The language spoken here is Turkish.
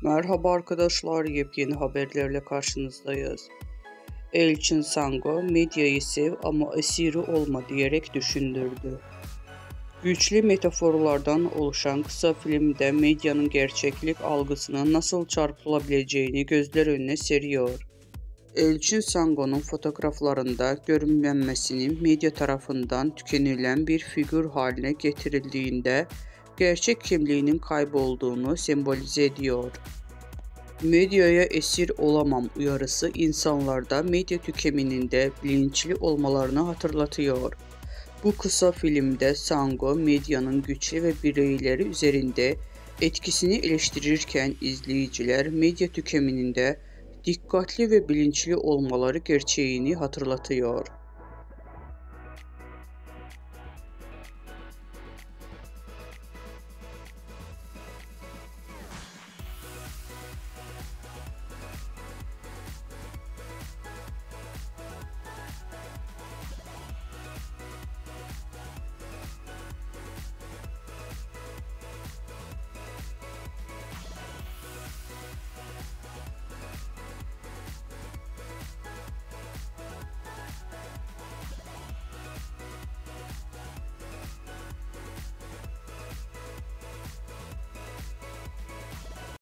Merhaba arkadaşlar, yepyeni haberlerle karşınızdayız. Elçin Sango, medyayı sev ama esiri olma diyerek düşündürdü. Güçlü metaforlardan oluşan kısa filmde medyanın gerçeklik algısının nasıl çarpılabileceğini gözler önüne seriyor. Elçin Sango'nun fotoğraflarında görünmemesinin medya tarafından tükenilen bir figür haline getirildiğinde gerçek kimliğinin kaybolduğunu sembolize ediyor. Medyaya esir olamam uyarısı insanlarda medya tüketiminin de bilinçli olmalarını hatırlatıyor. Bu kısa filmde Sango medyanın güçlü ve bireyleri üzerinde etkisini eleştirirken izleyiciler medya tüketiminin de dikkatli ve bilinçli olmaları gerçeğini hatırlatıyor.